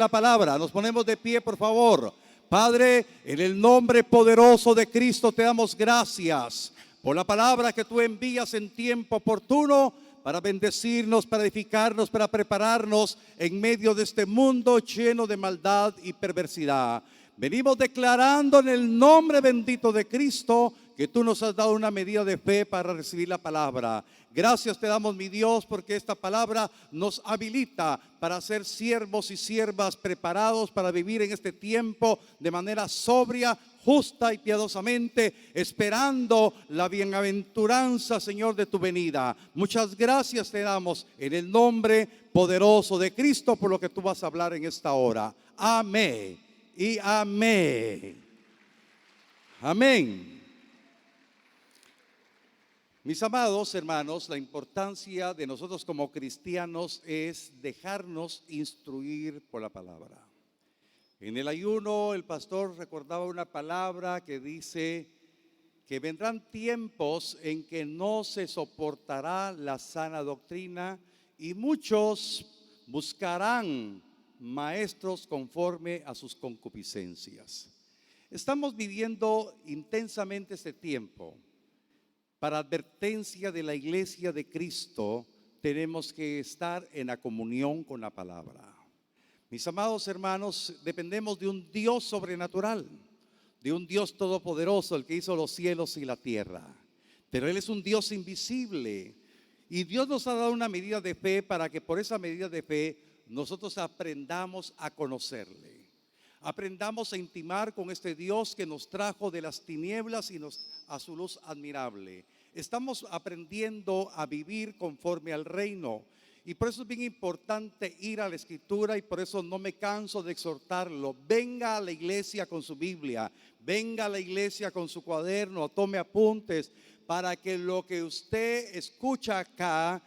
La palabra, nos ponemos de pie, por favor. Padre, en el nombre poderoso de Cristo te damos gracias por la palabra que tú envías en tiempo oportuno para bendecirnos, para edificarnos, para prepararnos en medio de este mundo lleno de maldad y perversidad. Venimos declarando en el nombre bendito de Cristo que tú nos has dado una medida de fe para recibir la palabra. Gracias te damos, mi Dios, porque esta palabra nos habilita para ser siervos y siervas preparados para vivir en este tiempo de manera sobria, justa y piadosamente, esperando la bienaventuranza, Señor, de tu venida. Muchas gracias te damos en el nombre poderoso de Cristo por lo que tú vas a hablar en esta hora. Amén y amén. Amén. Mis amados hermanos, la importancia de nosotros como cristianos es dejarnos instruir por la palabra. En el ayuno el pastor recordaba una palabra que dice que vendrán tiempos en que no se soportará la sana doctrina y muchos buscarán maestros conforme a sus concupiscencias. Estamos viviendo intensamente este tiempo. Para advertencia de la iglesia de Cristo, tenemos que estar en la comunión con la palabra. Mis amados hermanos, dependemos de un Dios sobrenatural, de un Dios todopoderoso, el que hizo los cielos y la tierra. Pero Él es un Dios invisible y Dios nos ha dado una medida de fe para que por esa medida de fe nosotros aprendamos a conocerle. Aprendamos a intimar con este Dios que nos trajo de las tinieblas y a su luz admirable. Estamos aprendiendo a vivir conforme al reino. Y por eso es bien importante ir a la Escritura y por eso no me canso de exhortarlo. Venga a la iglesia con su Biblia, venga a la iglesia con su cuaderno, tome apuntes para que lo que usted escucha acá,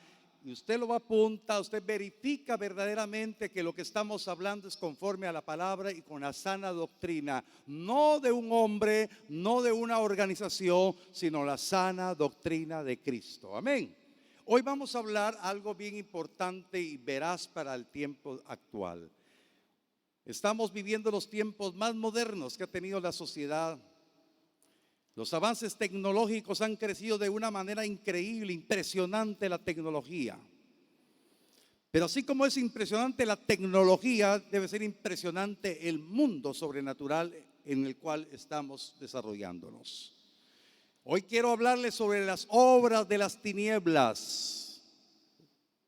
y usted lo apunta, usted verifica verdaderamente que lo que estamos hablando es conforme a la palabra y con la sana doctrina, no de un hombre, no de una organización, sino la sana doctrina de Cristo. Amén. Hoy vamos a hablar algo bien importante y veraz para el tiempo actual. Estamos viviendo los tiempos más modernos que ha tenido la sociedad. Los avances tecnológicos han crecido de una manera increíble, impresionante la tecnología. Pero así como es impresionante la tecnología, debe ser impresionante el mundo sobrenatural en el cual estamos desarrollándonos. Hoy quiero hablarles sobre las obras de las tinieblas.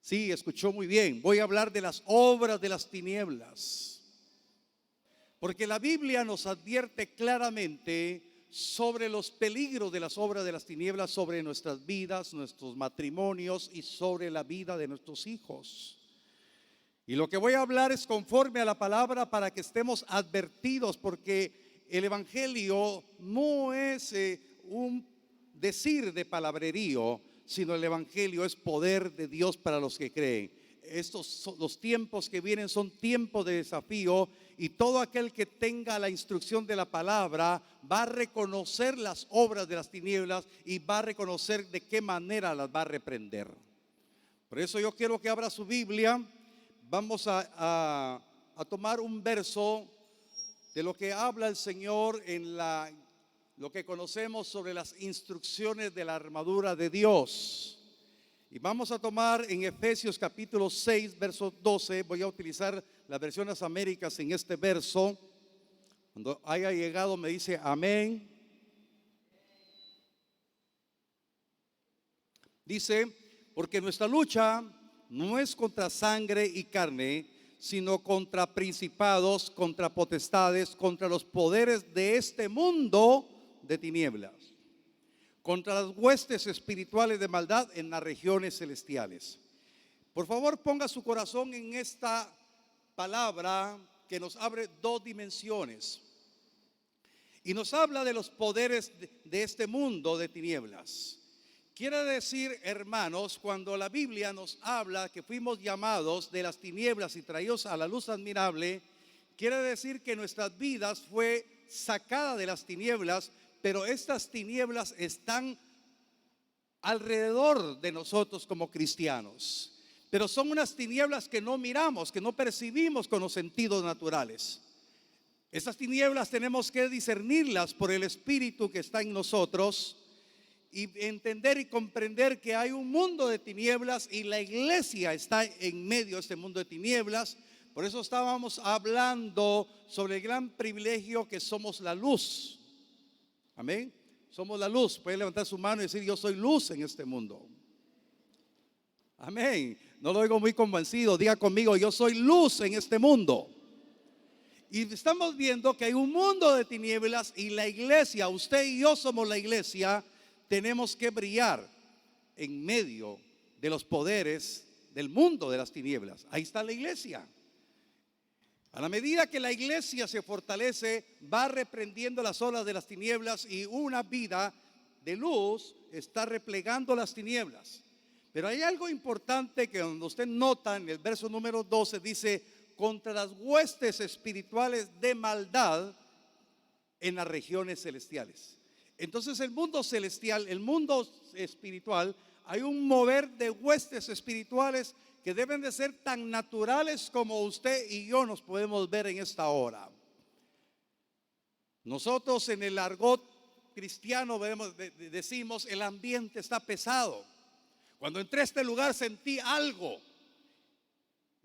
Sí, escuchó muy bien. Voy a hablar de las obras de las tinieblas. Porque la Biblia nos advierte claramente sobre los peligros de las obras de las tinieblas, sobre nuestras vidas, nuestros matrimonios y sobre la vida de nuestros hijos. Y lo que voy a hablar es conforme a la palabra para que estemos advertidos, porque el evangelio no es un decir de palabrerío, sino el evangelio es poder de Dios para los que creen. Los tiempos que vienen son tiempos de desafío y todo aquel que tenga la instrucción de la palabra va a reconocer las obras de las tinieblas y va a reconocer de qué manera las va a reprender. Por eso yo quiero que abra su Biblia. Vamos a tomar un verso de lo que habla el Señor en lo que conocemos sobre las instrucciones de la armadura de Dios. Y vamos a tomar en Efesios capítulo 6, verso 12. Voy a utilizar la versión de las Américas en este verso. Cuando haya llegado me dice amén. Dice, porque nuestra lucha no es contra sangre y carne, sino contra principados, contra potestades, contra los poderes de este mundo de tinieblas, contra las huestes espirituales de maldad en las regiones celestiales. Por favor, ponga su corazón en esta palabra que nos abre dos dimensiones y nos habla de los poderes de este mundo de tinieblas. Quiere decir, hermanos, cuando la Biblia nos habla que fuimos llamados de las tinieblas y traídos a la luz admirable, quiere decir que nuestras vidas fue sacada de las tinieblas, pero estas tinieblas están alrededor de nosotros como cristianos. pero son unas tinieblas que no miramos, que no percibimos con los sentidos naturales. Esas tinieblas tenemos que discernirlas por el Espíritu que está en nosotros y entender y comprender que hay un mundo de tinieblas y la iglesia está en medio de este mundo de tinieblas. Por eso estábamos hablando sobre el gran privilegio que somos la luz. Amén. Somos la luz. Puede levantar su mano y decir: yo soy luz en este mundo. Amén. No lo oigo muy convencido. Diga conmigo: yo soy luz en este mundo. Y estamos viendo que hay un mundo de tinieblas y la iglesia, usted y yo somos la iglesia, tenemos que brillar en medio de los poderes del mundo de las tinieblas. Ahí está la iglesia. A la medida que la iglesia se fortalece, va reprendiendo las olas de las tinieblas y una vida de luz está replegando las tinieblas. Pero hay algo importante que cuando usted nota en el verso número 12 dice: contra las huestes espirituales de maldad en las regiones celestiales. Entonces el mundo celestial, el mundo espiritual, hay un mover de huestes espirituales que deben de ser tan naturales como usted y yo nos podemos ver en esta hora. Nosotros en el argot cristiano decimos: el ambiente está pesado. Cuando entré a este lugar sentí algo.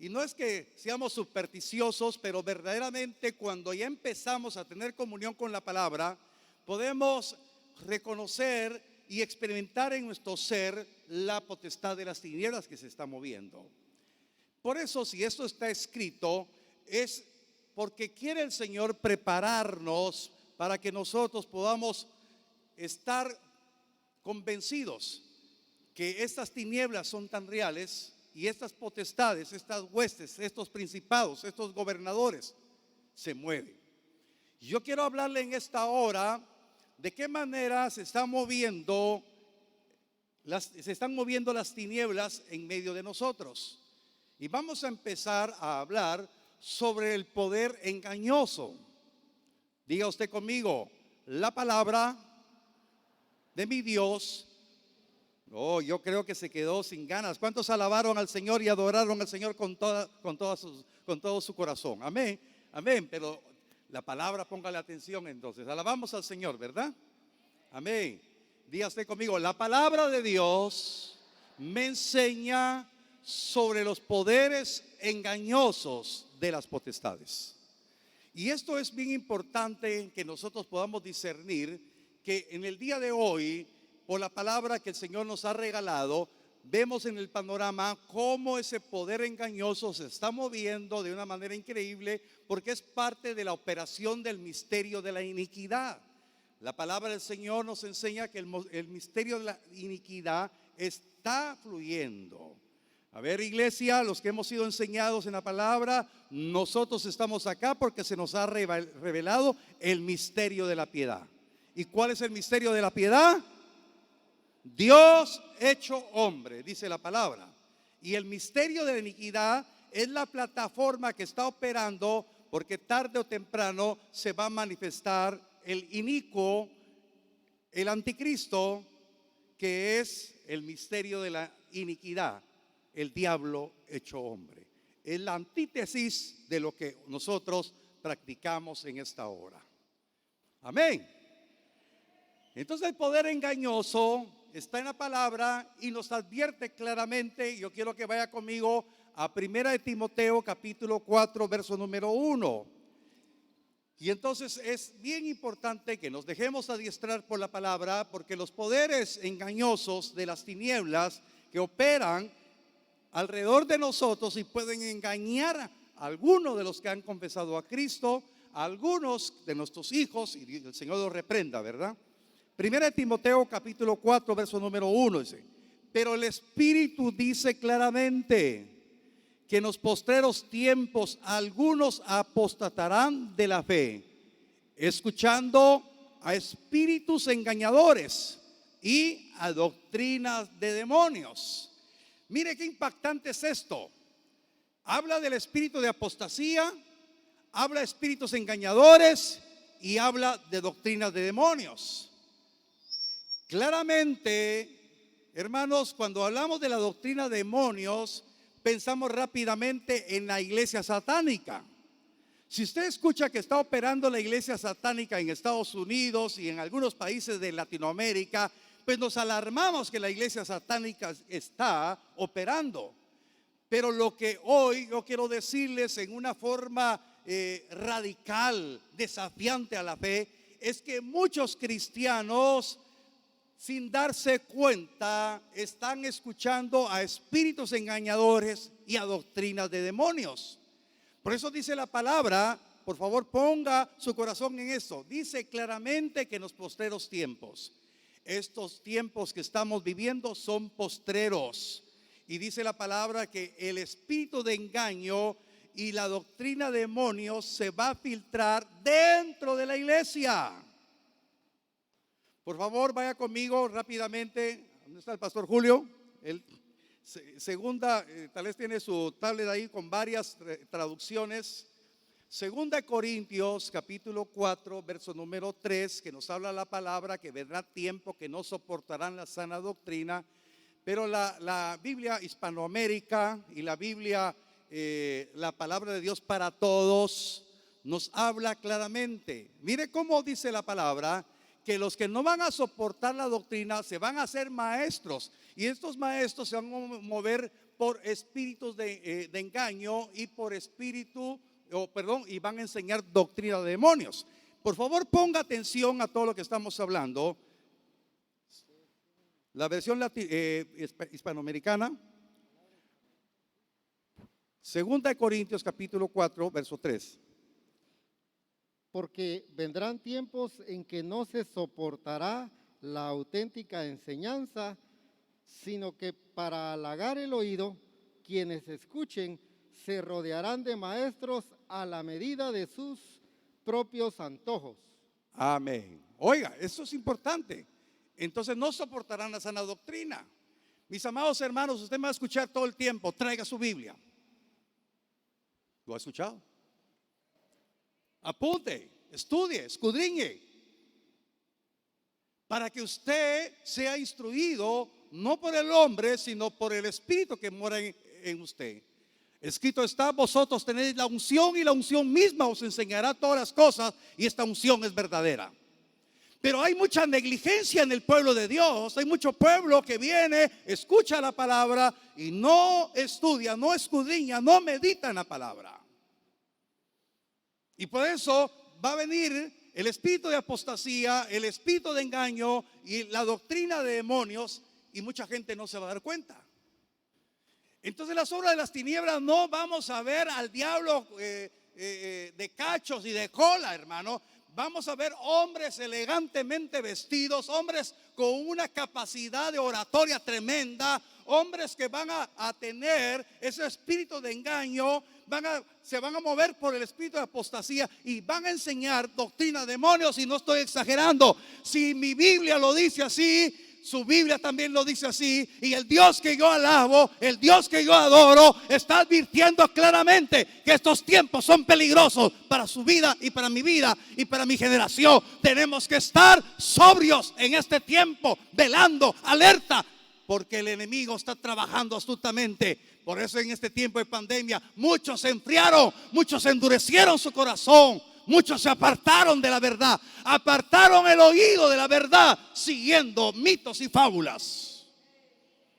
Y no es que seamos supersticiosos, pero verdaderamente cuando ya empezamos a tener comunión con la palabra, podemos reconocer y experimentar en nuestro ser la potestad de las tinieblas que se está moviendo. Por eso, si esto está escrito, es porque quiere el Señor prepararnos para que nosotros podamos estar convencidos que estas tinieblas son tan reales. Y estas potestades, estas huestes, estos principados, estos gobernadores se mueven. Yo quiero hablarle en esta hora de qué manera se están moviendo las tinieblas en medio de nosotros. Y vamos a empezar a hablar sobre el poder engañoso. Diga usted conmigo: la palabra de mi Dios. Oh, yo creo que se quedó sin ganas. ¿Cuántos alabaron al Señor y adoraron al Señor con todo su corazón? Amén, amén. Pero la palabra, póngale atención entonces. Alabamos al Señor, ¿verdad? Amén. Diga usted conmigo: la palabra de Dios me enseña sobre los poderes engañosos de las potestades. Y esto es bien importante que nosotros podamos discernir que en el día de hoy, por la palabra que el Señor nos ha regalado, vemos en el panorama cómo ese poder engañoso se está moviendo de una manera increíble, porque es parte de la operación del misterio de la iniquidad. La palabra del Señor nos enseña que el misterio de la iniquidad está fluyendo. A ver, iglesia, los que hemos sido enseñados en la palabra, nosotros estamos acá porque se nos ha revelado el misterio de la piedad. ¿Y cuál es el misterio de la piedad? Dios hecho hombre, dice la palabra. Y el misterio de la iniquidad es la plataforma que está operando, porque tarde o temprano se va a manifestar el inicuo, el anticristo, que es el misterio de la iniquidad, el diablo hecho hombre. Es la antítesis de lo que nosotros practicamos en esta hora. Amén. Entonces el poder engañoso está en la palabra y nos advierte claramente. Yo quiero que vaya conmigo a 1 de Timoteo capítulo 4 verso número 1. Y entonces es bien importante que nos dejemos adiestrar por la palabra, porque los poderes engañosos de las tinieblas que operan alrededor de nosotros y pueden engañar a algunos de los que han confesado a Cristo, a algunos de nuestros hijos, y el Señor los reprenda, ¿verdad? 1 Timoteo capítulo 4 verso número 1 dice: pero el Espíritu dice claramente que en los postreros tiempos algunos apostatarán de la fe, escuchando a espíritus engañadores y a doctrinas de demonios. Mire qué impactante es esto. Habla del espíritu de apostasía, habla de espíritus engañadores y habla de doctrinas de demonios. Claramente, hermanos, cuando hablamos de la doctrina de demonios, pensamos rápidamente en la iglesia satánica. Si usted escucha que está operando la iglesia satánica en Estados Unidos y en algunos países de Latinoamérica, pues nos alarmamos que la iglesia satánica está operando. Pero lo que hoy yo quiero decirles en una forma radical, desafiante a la fe, es que muchos cristianos, sin darse cuenta, están escuchando a espíritus engañadores y a doctrinas de demonios. Por eso dice la palabra, por favor ponga su corazón en esto, dice claramente que en los postreros tiempos, estos tiempos que estamos viviendo son postreros. Y dice la palabra que el espíritu de engaño y la doctrina de demonios se va a filtrar dentro de la iglesia. Por favor, vaya conmigo rápidamente. ¿Dónde está el pastor Julio? Segunda, tal vez tiene su tablet ahí con varias traducciones. Segunda Corintios capítulo 4 verso número 3, que nos habla la palabra que vendrá tiempo que no soportarán la sana doctrina. Pero la Biblia Hispanoamérica y la Biblia, la palabra de Dios para todos, nos habla claramente. Mire cómo dice la palabra, que los que no van a soportar la doctrina se van a hacer maestros. Y estos maestros se van a mover por espíritus de engaño y por y van a enseñar doctrina de demonios. Por favor, ponga atención a todo lo que estamos hablando. La versión hispanoamericana, Segunda de Corintios capítulo 4 verso 3. Porque vendrán tiempos en que no se soportará la auténtica enseñanza, sino que para halagar el oído, quienes escuchen se rodearán de maestros a la medida de sus propios antojos. Amén. Oiga, eso es importante. Entonces no soportarán la sana doctrina. Mis amados hermanos, usted me va a escuchar todo el tiempo. Traiga su Biblia. ¿Lo ha escuchado? Apunte, estudie, escudriñe, para que usted sea instruido no por el hombre, sino por el Espíritu que mora en usted. Escrito está: vosotros tenéis la unción, y la unción misma os enseñará todas las cosas, y esta unción es verdadera. Pero hay mucha negligencia en el pueblo de Dios. Hay mucho pueblo que viene, escucha la palabra y no estudia, no escudriña, no medita en la palabra. Y por eso va a venir el espíritu de apostasía, el espíritu de engaño y la doctrina de demonios, y mucha gente no se va a dar cuenta. Entonces, en las obras de las tinieblas no vamos a ver al diablo de cachos y de cola, hermano. Vamos a ver hombres elegantemente vestidos, hombres con una capacidad de oratoria tremenda, hombres que van a tener ese espíritu de engaño, se van a mover por el espíritu de apostasía y van a enseñar doctrina de demonios. Y no estoy exagerando. Si mi Biblia lo dice así, su Biblia también lo dice así. Y el Dios que yo alabo, el Dios que yo adoro, está advirtiendo claramente que estos tiempos son peligrosos para su vida y para mi vida y para mi generación. Tenemos que estar sobrios en este tiempo, velando, alerta, porque el enemigo está trabajando astutamente. Por eso en este tiempo de pandemia muchos se enfriaron, muchos endurecieron su corazón, muchos se apartaron de la verdad, apartaron el oído de la verdad, siguiendo mitos y fábulas.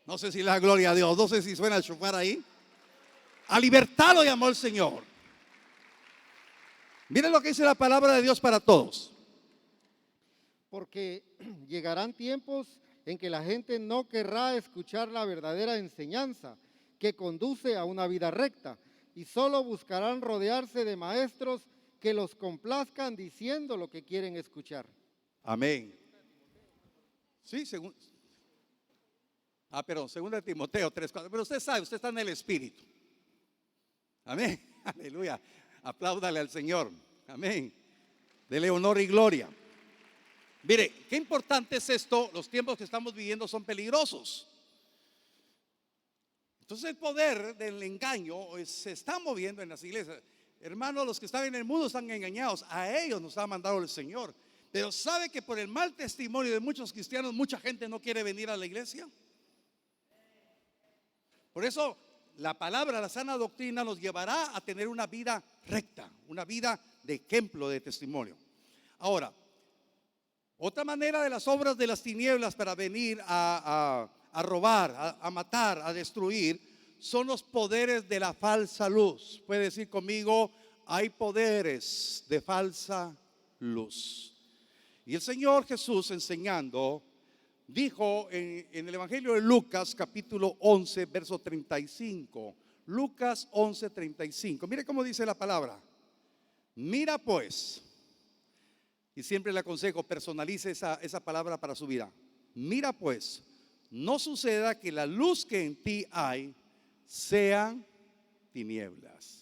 No sé si la gloria a Dios, no sé si suena el shofar ahí. A libertad lo llamó el Señor. Miren lo que dice la palabra de Dios para todos. Porque llegarán tiempos en que la gente no querrá escuchar la verdadera enseñanza que conduce a una vida recta, y solo buscarán rodearse de maestros que los complazcan diciendo lo que quieren escuchar. Amén. Sí, segunda de Timoteo 3:4. Pero usted sabe, usted está en el Espíritu. Amén. Aleluya. Apláudale al Señor. Amén. Dele honor y gloria. Mire, qué importante es esto. Los tiempos que estamos viviendo son peligrosos. Entonces el poder del engaño se está moviendo en las iglesias. Hermanos, los que están en el mundo están engañados. A ellos nos ha mandado el Señor. Pero ¿sabe que por el mal testimonio de muchos cristianos mucha gente no quiere venir a la iglesia? Por eso la palabra, la sana doctrina nos llevará a tener una vida recta, una vida de ejemplo, de testimonio. Ahora, otra manera de las obras de las tinieblas para venir a robar, a matar, a destruir, son los poderes de la falsa luz. Puede decir conmigo, hay poderes de falsa luz. Y el Señor Jesús, enseñando, dijo en el Evangelio de Lucas, capítulo 11, verso 35. Lucas 11, 35. Mire cómo dice la palabra. Mira pues, y siempre le aconsejo, personalice esa palabra para su vida. Mira pues, no suceda que la luz que en ti hay sean tinieblas.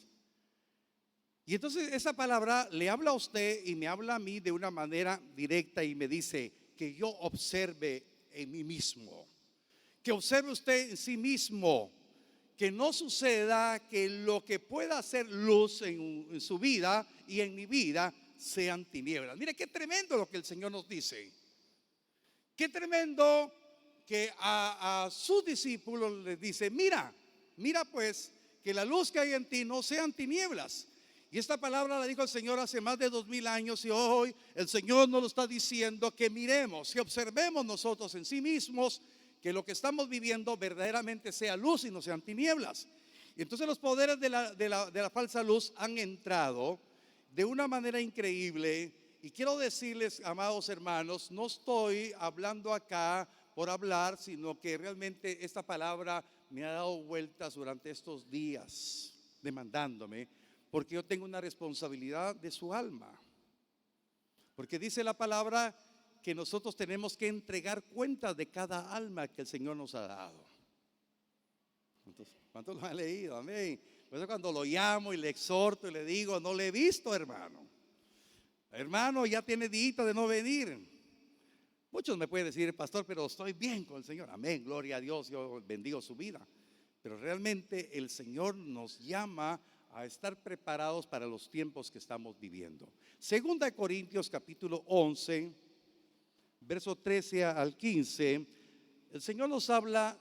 Y entonces esa palabra le habla a usted y me habla a mí de una manera directa y me dice que yo observe en mí mismo, que observe usted en sí mismo, que no suceda que lo que pueda hacer luz en su vida y en mi vida sean tinieblas. Mire qué tremendo lo que el Señor nos dice. Qué tremendo que a sus discípulos les dice, mira pues que la luz que hay en ti no sean tinieblas. Y esta palabra la dijo el Señor hace más de 2000 años y hoy el Señor nos lo está diciendo, que miremos, que observemos nosotros en sí mismos, que lo que estamos viviendo verdaderamente sea luz y no sean tinieblas. Y entonces los poderes de la falsa luz han entrado de una manera increíble. Y quiero decirles, amados hermanos, no estoy hablando acá por hablar, sino que realmente esta palabra me ha dado vueltas durante estos días, demandándome, porque yo tengo una responsabilidad de su alma. Porque dice la palabra que nosotros tenemos que entregar cuentas de cada alma que el Señor nos ha dado. ¿Cuántos lo han leído? Amén. Por eso cuando lo llamo y le exhorto y le digo, no le he visto, hermano. Hermano, ya tiene días de no venir. Muchos me pueden decir, pastor, pero estoy bien con el Señor. Amén, gloria a Dios, yo bendigo su vida. Pero realmente el Señor nos llama a estar preparados para los tiempos que estamos viviendo. Segunda de Corintios capítulo 11, verso 13 al 15, el Señor nos habla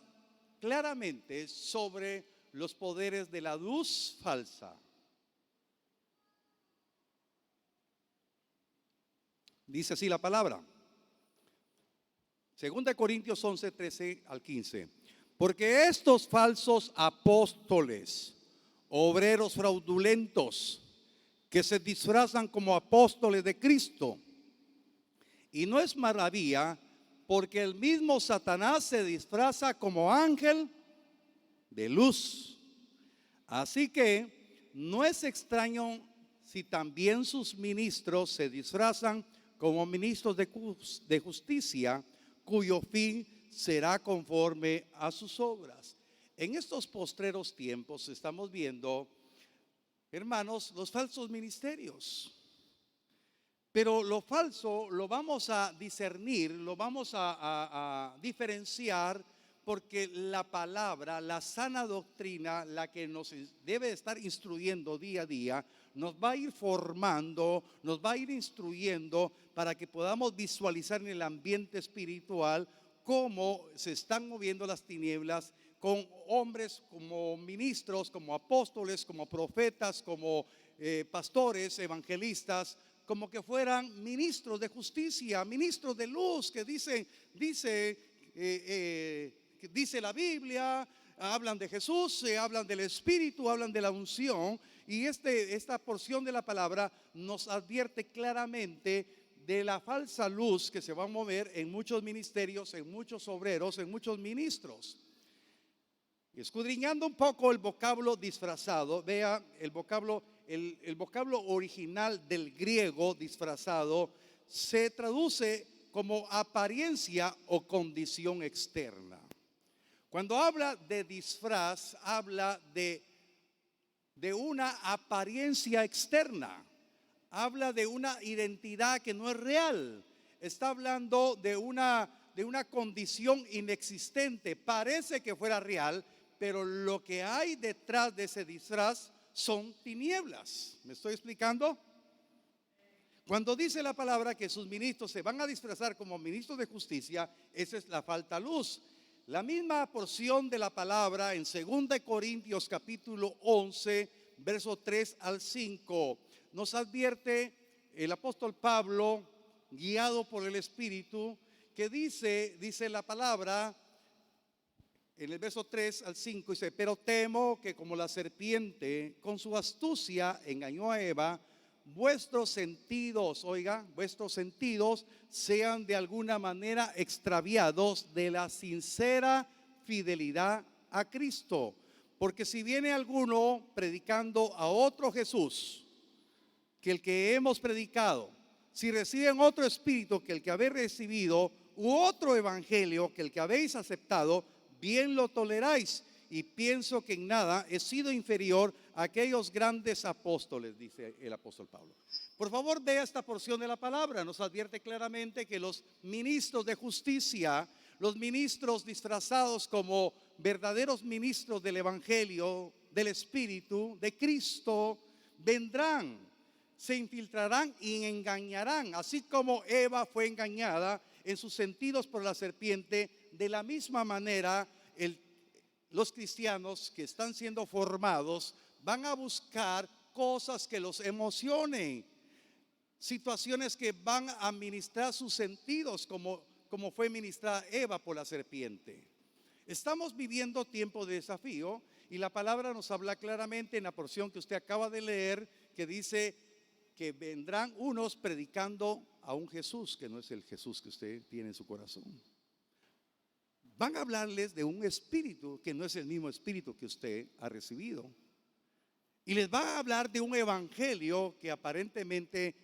claramente sobre los poderes de la luz falsa. Dice así la palabra. Segunda de Corintios 11, 13 al 15. Porque estos falsos apóstoles, obreros fraudulentos, que se disfrazan como apóstoles de Cristo, y no es maravilla, porque el mismo Satanás se disfraza como ángel de luz. Así que no es extraño si también sus ministros se disfrazan como ministros de justicia, cuyo fin será conforme a sus obras. En estos postreros tiempos estamos viendo, hermanos, los falsos ministerios. Pero lo falso lo vamos a discernir, lo vamos a diferenciar, porque la palabra, la sana doctrina, la que nos debe estar instruyendo día a día, nos va a ir formando, nos va a ir instruyendo para que podamos visualizar en el ambiente espiritual cómo se están moviendo las tinieblas con hombres como ministros, como apóstoles, como profetas, como pastores, evangelistas, como que fueran ministros de justicia, ministros de luz, que dice la Biblia, hablan de Jesús, hablan del Espíritu, hablan de la unción. Y esta porción de la palabra nos advierte claramente de la falsa luz que se va a mover en muchos ministerios, en muchos obreros, en muchos ministros. Escudriñando un poco el vocablo disfrazado, vea el vocablo original del griego disfrazado se traduce como apariencia o condición externa. Cuando habla de disfraz, habla de una apariencia externa, habla de una identidad que no es real, está hablando de una condición inexistente. Parece que fuera real, pero lo que hay detrás de ese disfraz son tinieblas. ¿Me estoy explicando? Cuando dice la palabra que sus ministros se van a disfrazar como ministros de justicia, esa es la falta luz. La misma porción de la palabra en 2 Corintios capítulo 11, verso 3 al 5, nos advierte el apóstol Pablo, guiado por el Espíritu, que dice la palabra en el verso 3 al 5, dice: pero temo que como la serpiente con su astucia engañó a Eva, vuestros sentidos, oiga, vuestros sentidos sean de alguna manera extraviados de la sincera fidelidad a Cristo. Porque si viene alguno predicando a otro Jesús que el que hemos predicado, si reciben otro espíritu que el que habéis recibido, u otro evangelio que el que habéis aceptado, bien lo toleráis. Y pienso que en nada he sido inferior a aquellos grandes apóstoles, dice el apóstol Pablo. Por favor, vea esta porción de la palabra. Nos advierte claramente que los ministros de justicia, los ministros disfrazados como verdaderos ministros del evangelio, del Espíritu, de Cristo, vendrán, se infiltrarán y engañarán, así como Eva fue engañada en sus sentidos por la serpiente. De la misma manera, los cristianos que están siendo formados van a buscar cosas que los emocionen, situaciones que van a ministrar sus sentidos, como fue ministrada Eva por la serpiente. Estamos viviendo tiempo de desafío, y la palabra nos habla claramente en la porción que usted acaba de leer, que dice que vendrán unos predicando a un Jesús que no es el Jesús que usted tiene en su corazón. Van a hablarles de un espíritu que no es el mismo espíritu que usted ha recibido. Y les va a hablar de un evangelio que aparentemente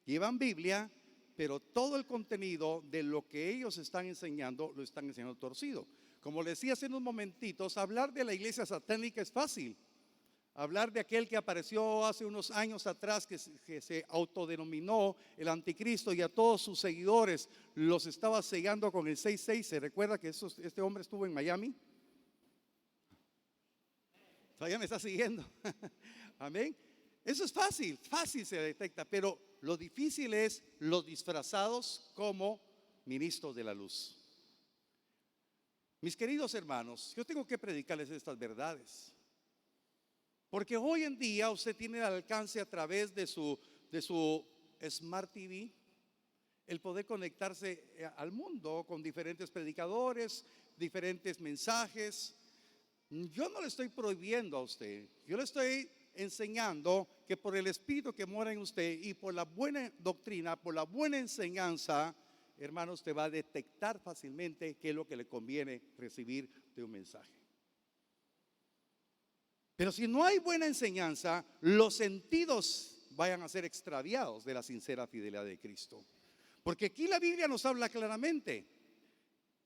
llevan Biblia, pero todo el contenido de lo que ellos están enseñando, lo están enseñando torcido. Como les decía hace unos momentitos, hablar de la iglesia satánica es fácil. Hablar de aquel que apareció hace unos años atrás, que se autodenominó el anticristo, y a todos sus seguidores los estaba cegando con el 666. ¿Se recuerda que este hombre estuvo en Miami? Todavía me está siguiendo. Amén. Eso es fácil se detecta, pero lo difícil es los disfrazados como ministros de la luz. Mis queridos hermanos, yo tengo que predicarles estas verdades, porque hoy en día usted tiene el alcance a través de su Smart TV, el poder conectarse al mundo con diferentes predicadores, diferentes mensajes. Yo no le estoy prohibiendo a usted, yo le estoy enseñando que por el Espíritu que mora en usted y por la buena doctrina, por la buena enseñanza, hermano, usted va a detectar fácilmente qué es lo que le conviene recibir de un mensaje. Pero si no hay buena enseñanza, los sentidos vayan a ser extraviados de la sincera fidelidad de Cristo. Porque aquí la Biblia nos habla claramente: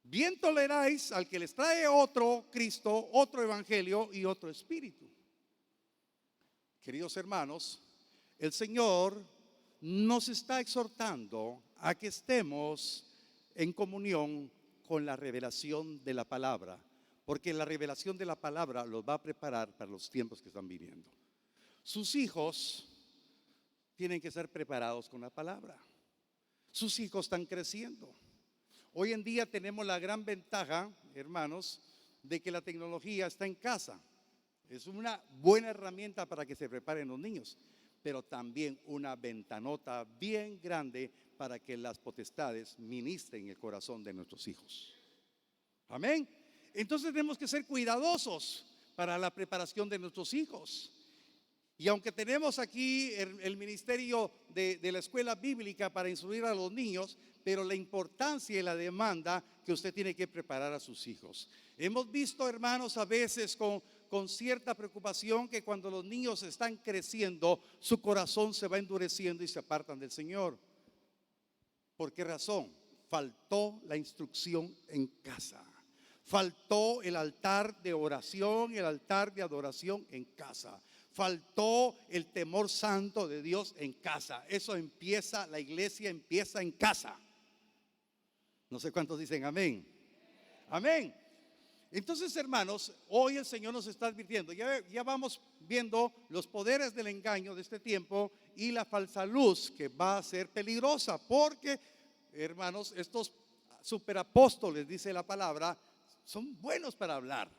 bien toleráis al que les trae otro Cristo, otro evangelio y otro espíritu. Queridos hermanos, el Señor nos está exhortando a que estemos en comunión con la revelación de la palabra, porque la revelación de la palabra los va a preparar para los tiempos que están viniendo. Sus hijos tienen que ser preparados con la palabra. Sus hijos están creciendo. Hoy en día tenemos la gran ventaja, hermanos, de que la tecnología está en casa. Es una buena herramienta para que se preparen los niños, pero también una ventanota bien grande para que las potestades ministren el corazón de nuestros hijos. Amén. Entonces tenemos que ser cuidadosos para la preparación de nuestros hijos. Y aunque tenemos aquí el ministerio de la escuela bíblica para instruir a los niños, pero la importancia y la demanda que usted tiene que preparar a sus hijos. Hemos visto, hermanos, a veces con cierta preocupación que cuando los niños están creciendo, su corazón se va endureciendo y se apartan del Señor. ¿Por qué razón? Faltó la instrucción en casa. Faltó el altar de oración, el altar de adoración en casa. Faltó el temor santo de Dios en casa. Eso empieza, la iglesia empieza en casa. No sé cuántos dicen amén. Amén. Entonces, hermanos, hoy el Señor nos está advirtiendo. Ya vamos viendo los poderes del engaño de este tiempo y la falsa luz, que va a ser peligrosa, porque, hermanos, estos superapóstoles, dice la palabra, son buenos para hablar,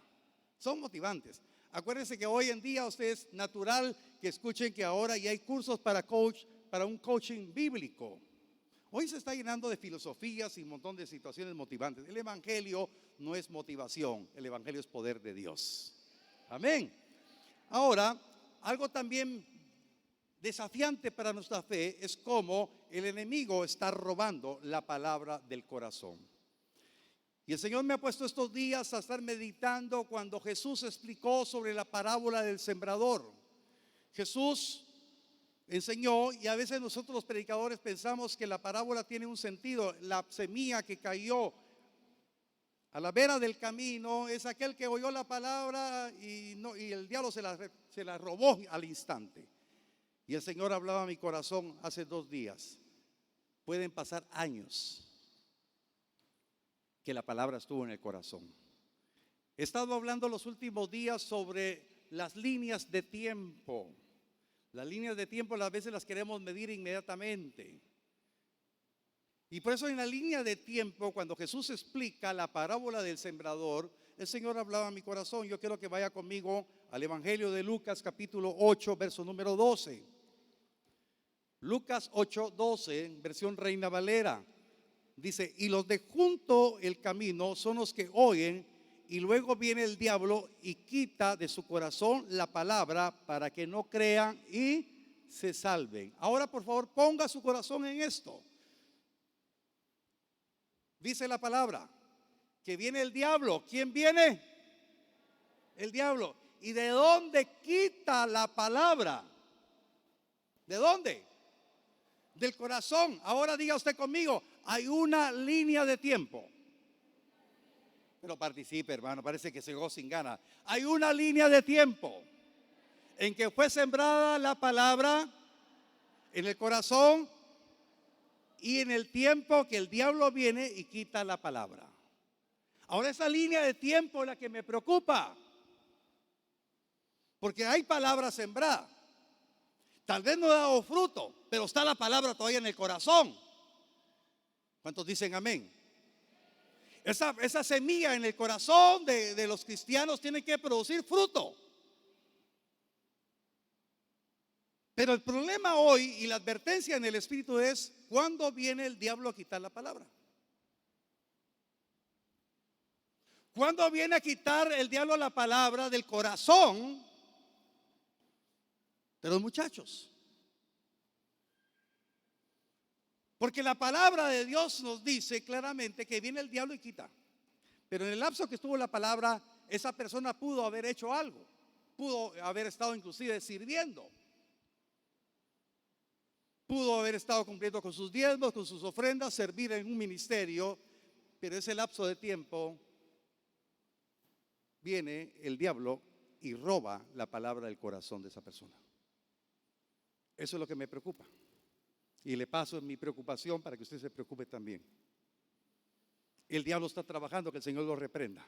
son motivantes. Acuérdense que hoy en día usted es natural que escuchen que ahora ya hay cursos para un coaching bíblico. Hoy se está llenando de filosofías y un montón de situaciones motivantes. El evangelio no es motivación, el evangelio es poder de Dios. Amén. Ahora, algo también desafiante para nuestra fe es cómo el enemigo está robando la palabra del corazón. Y el Señor me ha puesto estos días a estar meditando cuando Jesús explicó sobre la parábola del sembrador. Jesús enseñó, y a veces nosotros los predicadores pensamos que la parábola tiene un sentido. La semilla que cayó a la vera del camino es aquel que oyó la palabra y el diablo se la robó al instante. Y el Señor hablaba a mi corazón hace 2 días. Pueden pasar años que la palabra estuvo en el corazón. He estado hablando los últimos días sobre las líneas de tiempo. Las líneas de tiempo a veces las queremos medir inmediatamente. Y por eso en la línea de tiempo, cuando Jesús explica la parábola del sembrador, el Señor hablaba a mi corazón. Yo quiero que vaya conmigo al Evangelio de Lucas capítulo 8, verso número 12. Lucas 8, 12, versión Reina Valera. Dice, y los de junto el camino son los que oyen, y luego viene el diablo y quita de su corazón la palabra para que no crean y se salven. Ahora, por favor, ponga su corazón en esto. Dice la palabra que viene el diablo. ¿Quién viene? El diablo. ¿Y de dónde quita la palabra? ¿De dónde? Del corazón. Ahora diga usted conmigo, hay una línea de tiempo. Pero participe, hermano, parece que se quedó sin ganas. Hay una línea de tiempo en que fue sembrada la palabra en el corazón y en el tiempo que el diablo viene y quita la palabra. Ahora esa línea de tiempo es la que me preocupa, porque hay palabra sembrada. Tal vez no ha dado fruto, pero está la palabra todavía en el corazón. ¿Cuántos dicen amén? Esa semilla en el corazón de los cristianos tiene que producir fruto. Pero el problema hoy y la advertencia en el Espíritu es: ¿cuándo viene el diablo a quitar la palabra? ¿Cuándo viene a quitar el diablo la palabra del corazón de los muchachos? Porque la palabra de Dios nos dice claramente que viene el diablo y quita. Pero en el lapso que estuvo la palabra, esa persona pudo haber hecho algo. Pudo haber estado inclusive sirviendo. Pudo haber estado cumpliendo con sus diezmos, con sus ofrendas, servir en un ministerio. Pero ese lapso de tiempo viene el diablo y roba la palabra del corazón de esa persona. Eso es lo que me preocupa. Y le paso mi preocupación para que usted se preocupe también. El diablo está trabajando, que el Señor lo reprenda.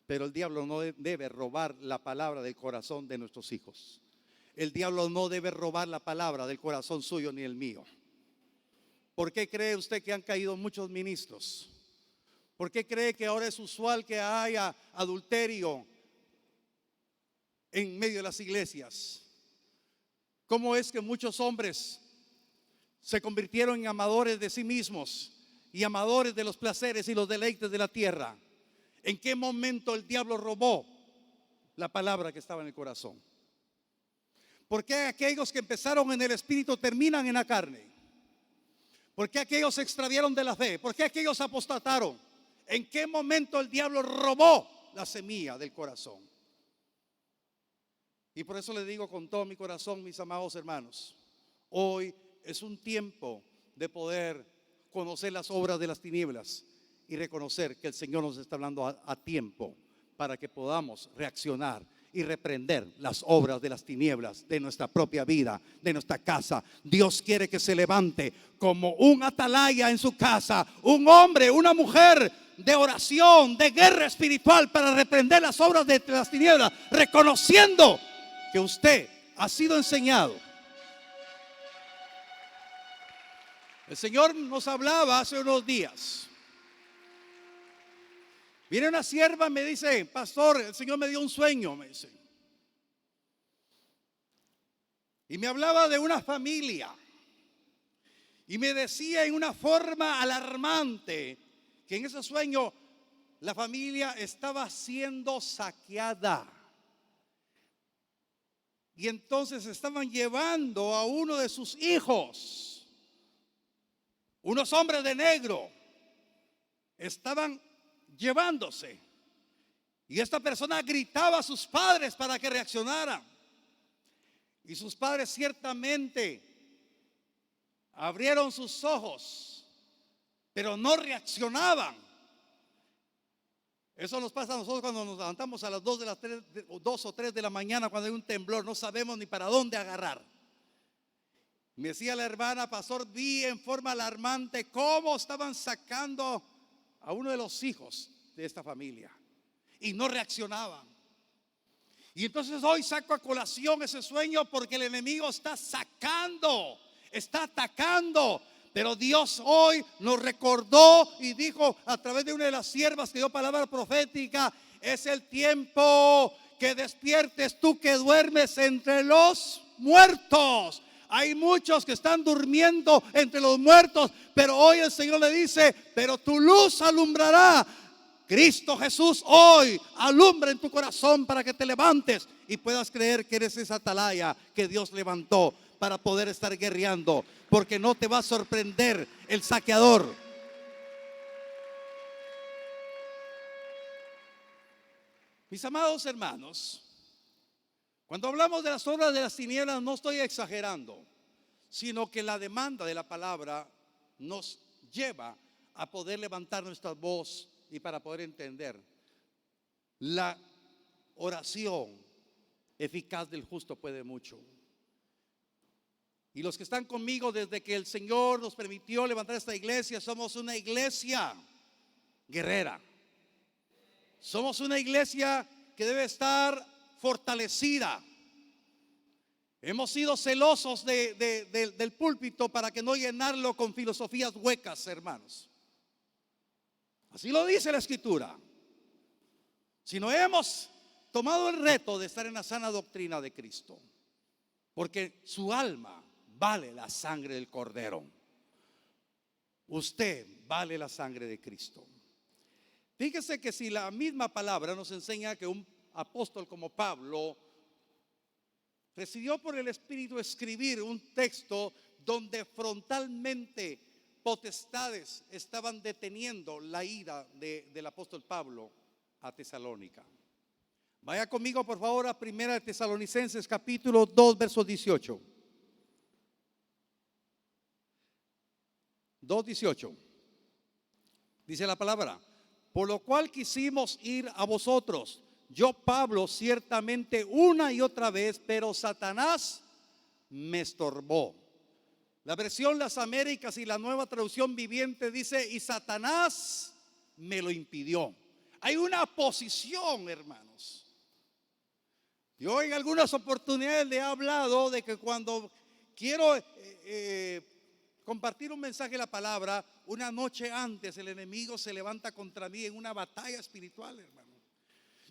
Pero el diablo no debe robar la palabra del corazón de nuestros hijos. El diablo no debe robar la palabra del corazón suyo ni el mío. ¿Por qué cree usted que han caído muchos ministros? ¿Por qué cree que ahora es usual que haya adulterio en medio de las iglesias? ¿Cómo es que muchos hombres se convirtieron en amadores de sí mismos y amadores de los placeres y los deleites de la tierra? ¿En qué momento el diablo robó la palabra que estaba en el corazón? ¿Por qué aquellos que empezaron en el espíritu terminan en la carne? ¿Por qué aquellos se extraviaron de la fe? ¿Por qué aquellos apostataron? ¿En qué momento el diablo robó la semilla del corazón? Y por eso le digo con todo mi corazón, mis amados hermanos, hoy es un tiempo de poder conocer las obras de las tinieblas y reconocer que el Señor nos está hablando a tiempo para que podamos reaccionar y reprender las obras de las tinieblas de nuestra propia vida, de nuestra casa. Dios quiere que se levante como un atalaya en su casa, un hombre, una mujer de oración, de guerra espiritual para reprender las obras de las tinieblas, reconociendo que usted ha sido enseñado. El Señor nos hablaba hace unos días. Viene una sierva y me dice: pastor, el Señor me dio un sueño, me dice. Y me hablaba de una familia. Y me decía en una forma alarmante que en ese sueño la familia estaba siendo saqueada. Y entonces estaban llevando a uno de sus hijos, unos hombres de negro, estaban llevándose. Y esta persona gritaba a sus padres para que reaccionaran. Y sus padres ciertamente abrieron sus ojos, pero no reaccionaban. Eso nos pasa a nosotros cuando nos levantamos a las 2 o 3 de la mañana, cuando hay un temblor, no sabemos ni para dónde agarrar. Me decía la hermana: pastor, vi en forma alarmante cómo estaban sacando a uno de los hijos de esta familia y no reaccionaban. Y entonces hoy saco a colación ese sueño porque el enemigo está sacando, está atacando. Pero Dios hoy nos recordó y dijo a través de una de las siervas que dio palabra profética: es el tiempo que despiertes tú que duermes entre los muertos. Hay muchos que están durmiendo entre los muertos, pero hoy el Señor le dice: pero tu luz alumbrará. Cristo Jesús hoy alumbra en tu corazón para que te levantes y puedas creer que eres esa atalaya que Dios levantó para poder estar guerreando, porque no te va a sorprender el saqueador. Mis amados hermanos, cuando hablamos de las obras de las tinieblas, no estoy exagerando, sino que la demanda de la palabra nos lleva a poder levantar nuestra voz y para poder entender. La oración eficaz del justo puede mucho. Y los que están conmigo desde que el Señor nos permitió levantar esta iglesia, somos una iglesia guerrera. Somos una iglesia que debe estar fortalecida. Hemos sido celosos del púlpito para que no llenarlo con filosofías huecas, hermanos. Así lo dice la Escritura. Sino hemos tomado el reto de estar en la sana doctrina de Cristo, porque su alma vale la sangre del Cordero. Usted vale la sangre de Cristo. Fíjese que si la misma palabra nos enseña que un apóstol como Pablo recibió por el Espíritu escribir un texto donde frontalmente potestades estaban deteniendo la ira del apóstol Pablo a Tesalónica. Vaya conmigo por favor a 1 Tesalonicenses capítulo 2 verso 18. 2:18 dice la palabra: por lo cual quisimos ir a vosotros, yo Pablo ciertamente una y otra vez, pero Satanás me estorbó. La versión Las Américas y la Nueva Traducción Viviente dice: y Satanás me lo impidió. Hay una posición, hermanos. Yo en algunas oportunidades le he hablado de que cuando quiero compartir un mensaje de la palabra, una noche antes el enemigo se levanta contra mí en una batalla espiritual, hermano.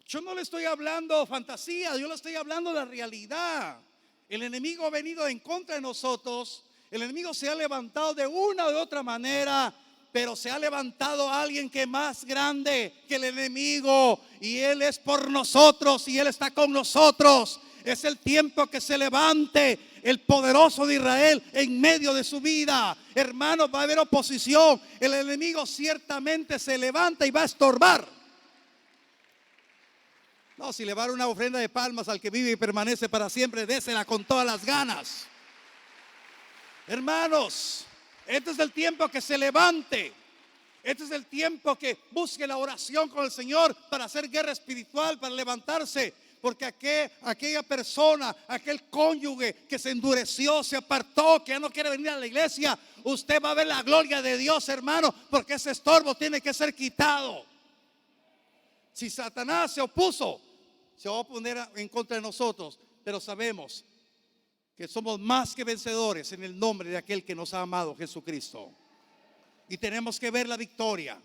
Yo no le estoy hablando fantasía, yo le estoy hablando de la realidad. El enemigo ha venido en contra de nosotros. El enemigo se ha levantado de una u otra manera, pero se ha levantado alguien que es más grande que el enemigo, y él es por nosotros y él está con nosotros. Es el tiempo que se levante el poderoso de Israel en medio de su vida. Hermanos, va a haber oposición. El enemigo ciertamente se levanta y va a estorbar. No, si le va a dar una ofrenda de palmas al que vive y permanece para siempre, désela con todas las ganas. Hermanos, este es el tiempo que se levante. Este es el tiempo que busque la oración con el Señor para hacer guerra espiritual, para levantarse. Porque aquella persona, aquel cónyuge que se endureció, se apartó, que ya no quiere venir a la iglesia, usted va a ver la gloria de Dios, hermano, porque ese estorbo tiene que ser quitado. Si Satanás se opuso, se va a poner en contra de nosotros, pero sabemos que somos más que vencedores en el nombre de aquel que nos ha amado, Jesucristo. Y tenemos que ver la victoria.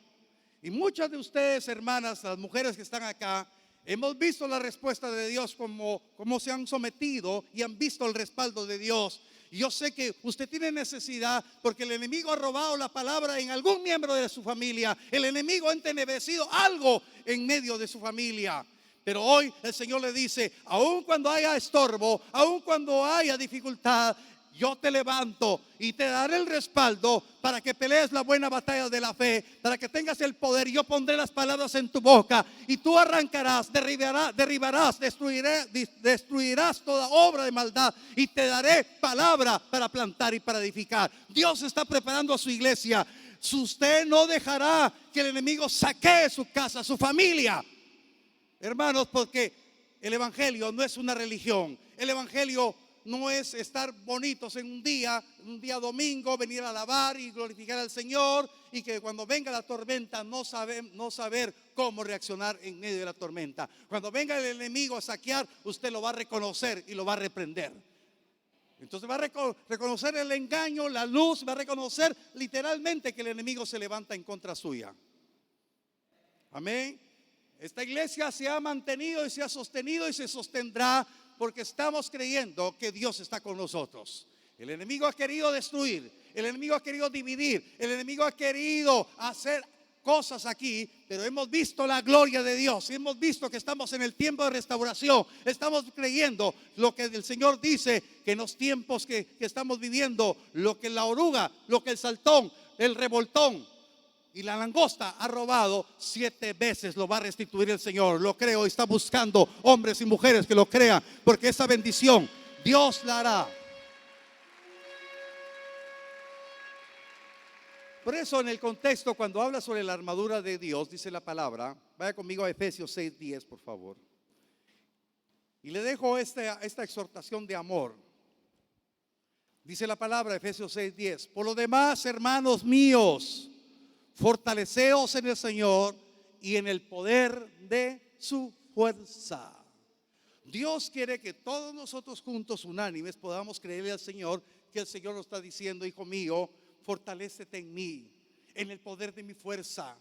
Y muchas de ustedes, hermanas, las mujeres que están acá, hemos visto la respuesta de Dios, como se han sometido y han visto el respaldo de Dios. Y yo sé que usted tiene necesidad porque el enemigo ha robado la palabra en algún miembro de su familia. El enemigo ha entenebrecido algo en medio de su familia. Pero hoy el Señor le dice, aun cuando haya estorbo, aun cuando haya dificultad, yo te levanto y te daré el respaldo para que pelees la buena batalla de la fe, para que tengas el poder. Yo pondré las palabras en tu boca y tú arrancarás, derribarás, destruirás toda obra de maldad y te daré palabra para plantar y para edificar. Dios está preparando a su iglesia. Usted no dejará que el enemigo saquee su casa, su familia. Hermanos, porque el evangelio no es una religión. El evangelio no es estar bonitos en un día domingo, venir a alabar y glorificar al Señor, y que cuando venga la tormenta no saber cómo reaccionar en medio de la tormenta. Cuando venga el enemigo a saquear, usted lo va a reconocer y lo va a reprender. Entonces va a reconocer el engaño, la luz, va a reconocer literalmente que el enemigo se levanta en contra suya. Amén. Esta iglesia se ha mantenido y se ha sostenido y se sostendrá porque estamos creyendo que Dios está con nosotros. El enemigo ha querido destruir, el enemigo ha querido dividir, el enemigo ha querido hacer cosas aquí, pero hemos visto la gloria de Dios, hemos visto que estamos en el tiempo de restauración. Estamos creyendo lo que el Señor dice, que en los tiempos que estamos viviendo, lo que la oruga, lo que el saltón, el revoltón y la langosta ha robado, 7 veces lo va a restituir el Señor. Lo creo y está buscando hombres y mujeres que lo crean, porque esa bendición Dios la hará. Por eso, en el contexto, cuando habla sobre la armadura de Dios, dice la palabra, vaya conmigo a Efesios 6:10, por favor. Y le dejo esta exhortación de amor. Dice la palabra, Efesios 6:10: por lo demás, hermanos míos, fortaleceos en el Señor y en el poder de su fuerza. Dios quiere que todos nosotros juntos, unánimes, podamos creerle al Señor, que el Señor nos está diciendo: hijo mío, fortalécete en mí, en el poder de mi fuerza.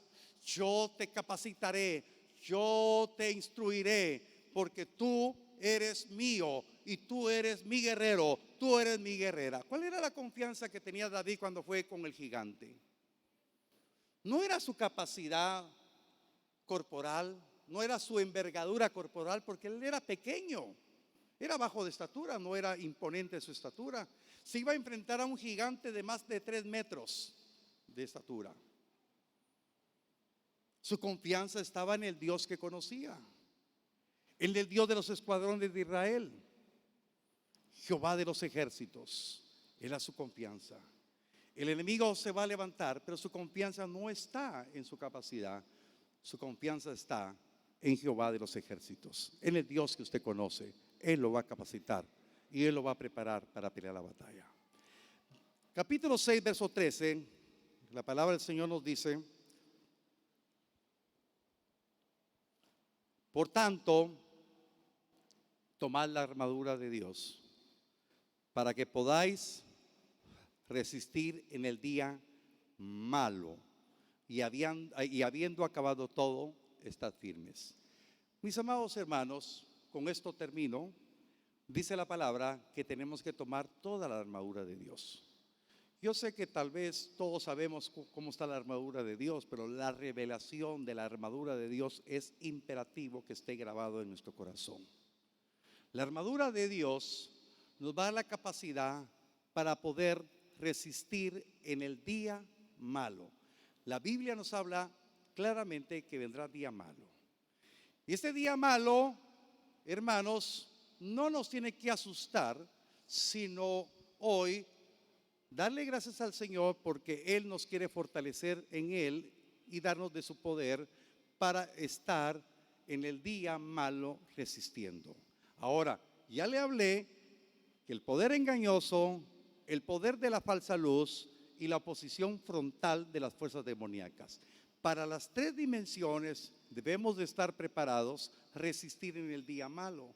Yo te capacitaré, yo te instruiré, porque tú eres mío y tú eres mi guerrero, tú eres mi guerrera. ¿Cuál era la confianza que tenía David cuando fue con el gigante? No era su capacidad corporal, no era su envergadura corporal, porque él era pequeño, era bajo de estatura, no era imponente su estatura. Se iba a enfrentar a un gigante de más de 3 metros de estatura. Su confianza estaba en el Dios que conocía, en el Dios de los escuadrones de Israel, Jehová de los ejércitos. Era su confianza. El enemigo se va a levantar, pero su confianza no está en su capacidad. Su confianza está en Jehová de los ejércitos, en el Dios que usted conoce. Él lo va a capacitar y Él lo va a preparar para pelear la batalla. Capítulo 6, verso 13, la palabra del Señor nos dice: por tanto, tomad la armadura de Dios para que podáis resistir en el día malo, y habiendo acabado todo, estad firmes. Mis amados hermanos, con esto termino. Dice la palabra que tenemos que tomar toda la armadura de Dios. Yo sé que tal vez todos sabemos cómo está la armadura de Dios, pero la revelación de la armadura de Dios es imperativo que esté grabado en nuestro corazón. La armadura de Dios nos da la capacidad para poder resistir en el día malo. La Biblia nos habla claramente que vendrá día malo. Y este día malo, hermanos, no nos tiene que asustar, sino hoy darle gracias al Señor, porque Él nos quiere fortalecer en Él y darnos de su poder para estar en el día malo resistiendo. Ahora, ya le hablé que el poder engañoso, el poder de la falsa luz y la oposición frontal de las fuerzas demoníacas. Para las 3 dimensiones debemos de estar preparados, resistir en el día malo.